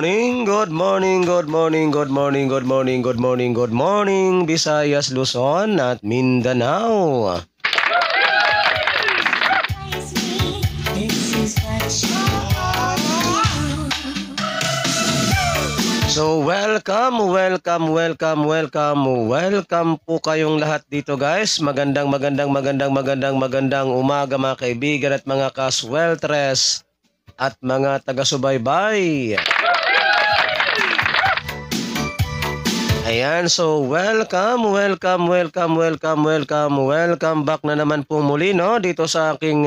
morning, good morning, good morning, good morning, good morning, good morning, good morning, Visayas, Luzon at Mindanao. So welcome po kayong lahat dito guys. Magandang umaga mga kaibigan at mga kasweltres at mga taga-subaybay. Ayan, so welcome back na naman po muli no dito sa aking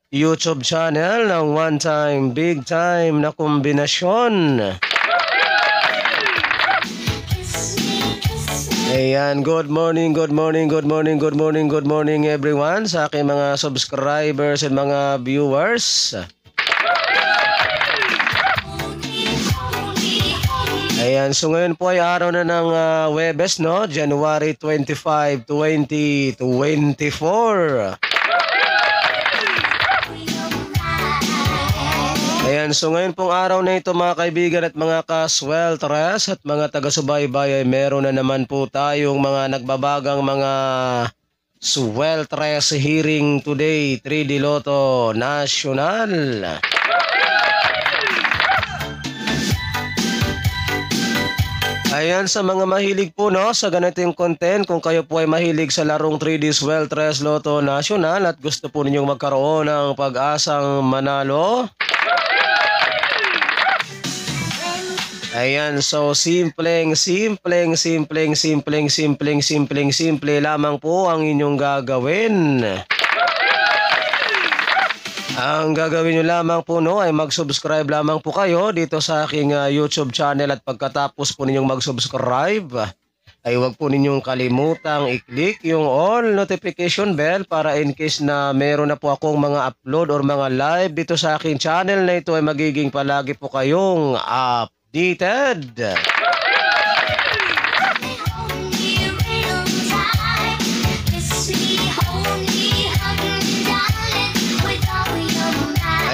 YouTube channel ng One Time Big Time na kombinasyon. Ayan, good morning everyone sa aking mga subscribers and mga viewers. Ayan, so ngayon po ay araw na ng Huwebes, no? January 25, 2024. Ayan, so ngayon pong araw na ito mga kaibigan at mga kasweltres at mga taga-subaybay ay meron na naman po tayong mga nagbabagang mga sweltres hearing today, 3D Lotto National. Ayan, sa mga mahilig po no sa ganitong content, kung kayo po ay mahilig sa larong 3D Sweltres Lotto National at gusto po ninyong magkaroon ng pag-asang manalo. Ayan, so simple lamang po ang inyong gagawin. Ang gagawin nyo lamang po no ay mag-subscribe lamang po kayo dito sa aking YouTube channel at pagkatapos po ninyong mag-subscribe ay huwag po ninyong kalimutang i-click yung all notification bell para in case na meron na po akong mga upload or mga live dito sa aking channel na ito ay magiging palagi po kayong updated.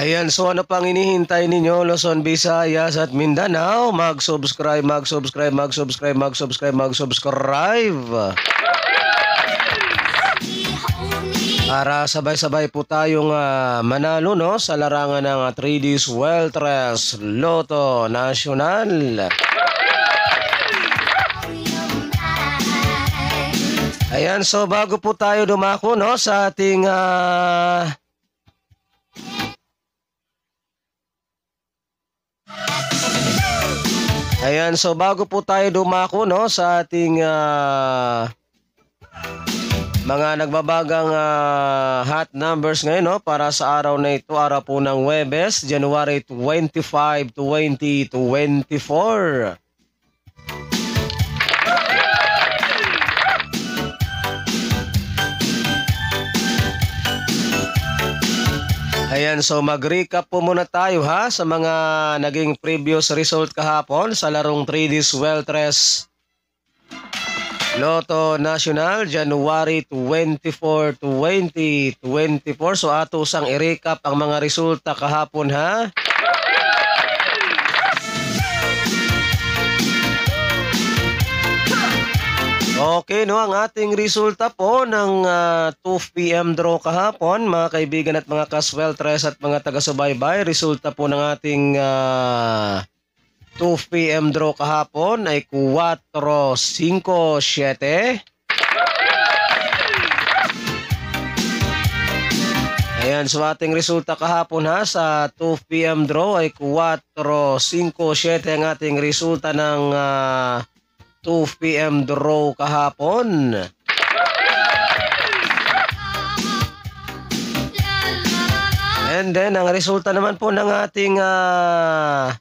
Ayan, so ano pang inihintay ninyo Luzon, Visayas at Mindanao? Mag-subscribe. Para sabay-sabay po tayong manalo no sa larangan ng 3D Sweltres Lotto National. Ayan, so bago po tayo dumako no sa ating Ayan, so bago po tayo dumako no sa ating mga nagbabagang hot numbers ngayon no para sa araw na ito, araw po ng Huwebes, January 25, 2024. Ayan, so mag-recap po muna tayo ha sa mga naging previous result kahapon sa larong 3D Sweltres Lotto National, January 24, 2024. So ato sang i-recap ang mga resulta kahapon ha. Okay no, ang ating resulta po ng 2 PM draw kahapon mga kaibigan at mga kasweltres at mga taga-subaybay. Resulta po ng ating 2 PM draw kahapon ay 4-5-7. Ayan, so ating resulta kahapon ha sa 2 PM draw ay 4-5-7 ang ating resulta ng 2 PM draw kahapon. And then ang resulta naman po ng ating 5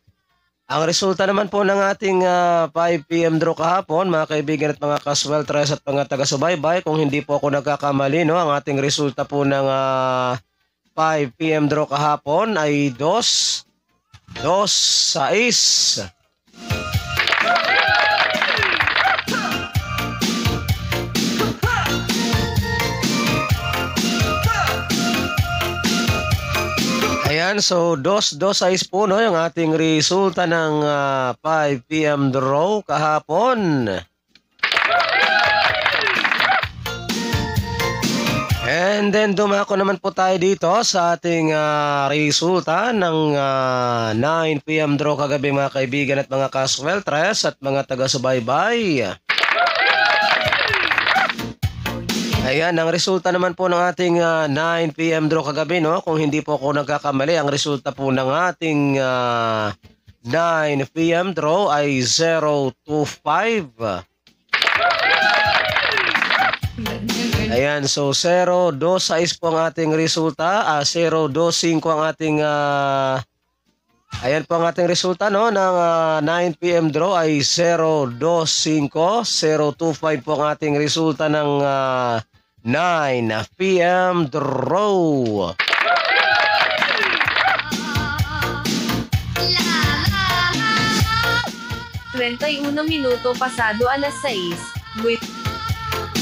PM draw kahapon mga kaibigan at mga kasweltres at mga taga-subaybay, kung hindi po ako nagkakamali no, ang ating resulta po ng 5 PM draw kahapon ay 2-2-6. Ayan, so 2-2-6 po no, yung ating resulta ng 5 p.m. draw kahapon. And then dumako naman po tayo dito sa ating resulta ng 9 p.m. draw kagabi mga kaibigan at mga kasweltres at mga taga-subaybay. Ayan, ang resulta naman po ng ating 9 p.m. draw kagabi, no? Kung hindi po ako nagkakamali, ang resulta po ng ating 9 p.m. draw ay 025. Ayan, so 0-2-6 po ang ating resulta, 0-2-5 ang ating ayan po ang ating resulta no ng 9 p.m. draw ay 0-2-5, 0-2-5 po ang ating resulta ng 9 p.m. draw. Minuto pasado alas 6.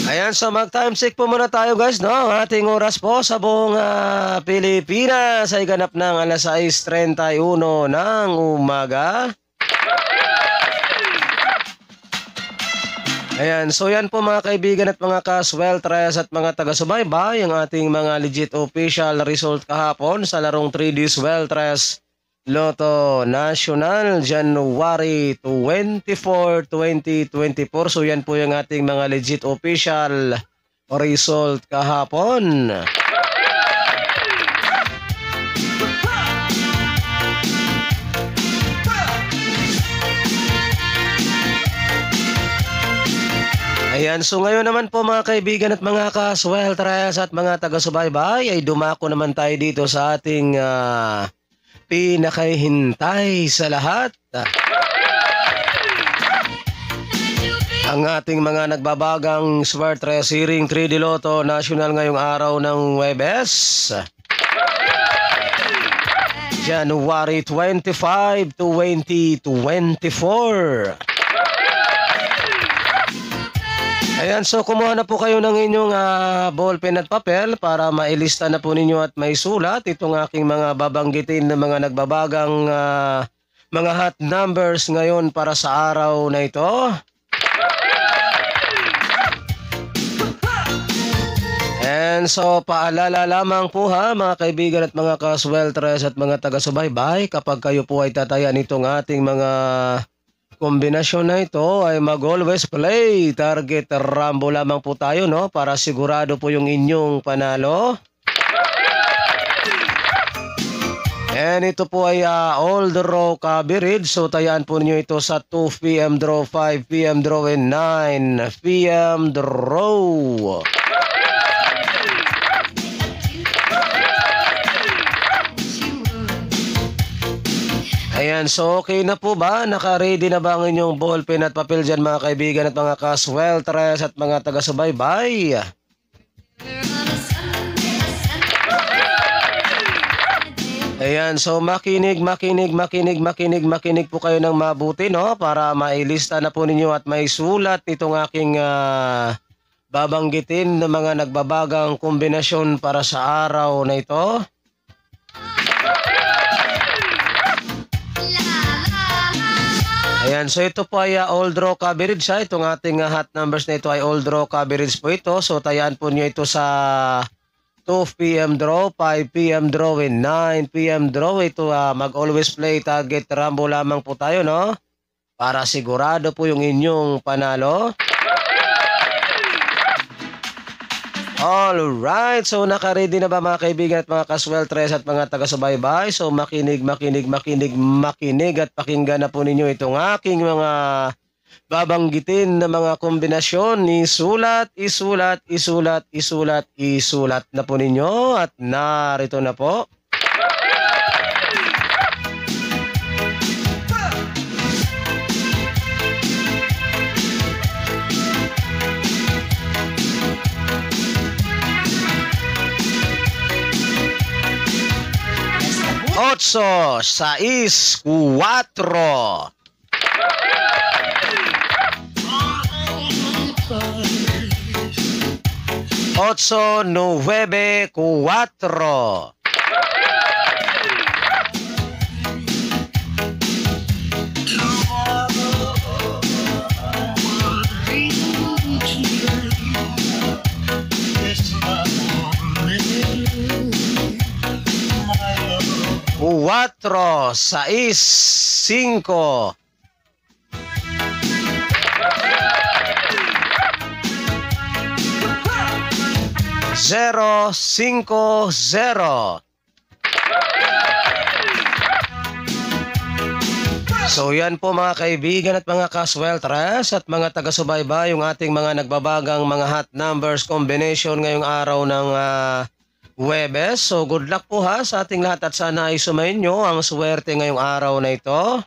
Ayan, so mag-time check po muna tayo guys, no? Ang ating oras po sa buong Pilipinas ay ganap ng alas 6:31 ng umaga. Ayan, so yan po mga kaibigan at mga kasweltres at mga taga-subaybay, ang ating mga legit official result kahapon sa larong 3D Sweltres Lotto National January 24, 2024. So yan po yung ating mga legit official result kahapon. Ayan, so ngayon naman po mga kaibigan at mga kasweltres at mga taga-subaybay ay dumako naman tayo dito sa ating pinakahintay sa lahat. Ang ating mga nagbabagang Sweltres Hearing 3D Lotto National ngayong araw ng Huwebes, January 25, 2024. Ayan, so kumuha na po kayo ng inyong ballpen at papel para mailista na po ninyo at maisulat itong aking mga babanggitin na mga nagbabagang mga hot numbers ngayon para sa araw na ito. And so paalala lamang po mga kaibigan at mga kasweltres at mga taga-subaybay, kapag kayo po ay tatayan itong ating mga kombinasyon na ito ay mag-always play target rambo lamang po tayo, no, para sigurado po yung inyong panalo. And ito po ay all draw coverage, so tayaan po niyo ito sa 2 p.m. draw, 5 p.m. draw and 9 p.m. draw. Ayan, so okay na po ba? Naka-ready na ba ang inyong ballpen at papel dyan mga kaibigan at mga kasweltres at mga taga-subaybay? Ayan, so makinig po kayo ng mabuti, no? Para mailista na po ninyo at maisulat itong aking babanggitin ng mga nagbabagang kombinasyon para sa araw na ito. Ayan, so ito po ay all draw coverage ha. Itong ating hot numbers na ito ay all draw coverage po ito. So tayaan po nyo ito sa 2 p.m. draw, 5 p.m. draw, and 9 p.m. draw. Ito mag-always play target rambo lamang po tayo, no? Para sigurado po yung inyong panalo. Alright, so naka-ready na ba mga kaibigan at mga kasweltres at mga taga-subaybay? So makinig at pakinggan na po ninyo itong aking mga babanggitin na mga kombinasyon. Isulat na po ninyo at narito na po. Otso, 6, 4. 8, 9, 4. 5. 050. So yan po mga kaibigan at mga kasweltres at mga taga-subaybay yung ating mga nagbabagang mga hot numbers combination ngayong araw ng Huwebes. So good luck po ha sa ating lahat at sana ay sumayin nyo ang swerte ngayong araw na ito.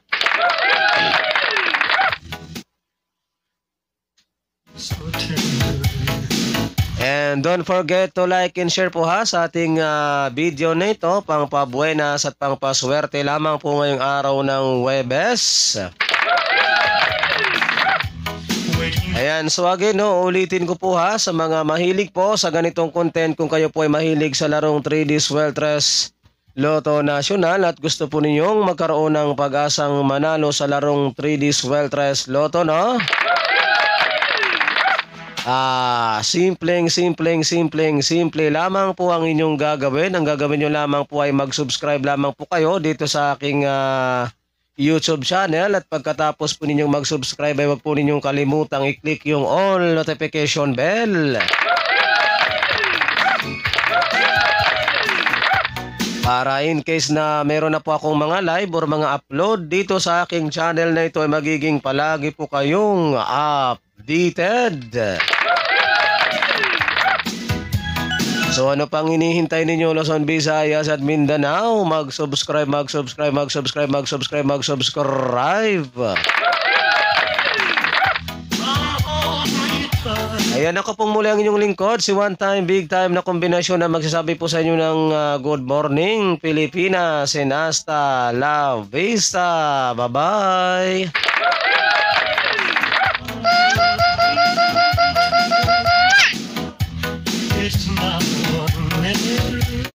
And don't forget to like and share po ha sa ating video na ito. Pangpabuenas at pangpaswerte lamang po ngayong araw ng Huwebes. Ayan, so again, no, ulitin ko po ha sa mga mahilig po sa ganitong content. Kung kayo po ay mahilig sa larong 3D Sweltres Lotto National at gusto po ninyong magkaroon ng pag-asang manalo sa larong 3D Sweltres Lotto, no? Simple lamang po ang inyong gagawin. Ang gagawin nyo lamang po ay mag-subscribe lamang po kayo dito sa aking YouTube channel. At pagkatapos po ninyong mag-subscribe ay wag po ninyong kalimutang i-click yung all notification bell. Para in case na meron na po akong mga live or mga upload dito sa aking channel na ito ay magiging palagi po kayong updated. So ano pang hinihintay ninyo Luzon, Visayas at Mindanao? Mag-subscribe. Ayan, ako pong muli ang inyong lingkod, si one time, big time na kombinasyon na magsasabi po sa inyo ng good morning, Pilipinas, and hasta la vista. Bye-bye!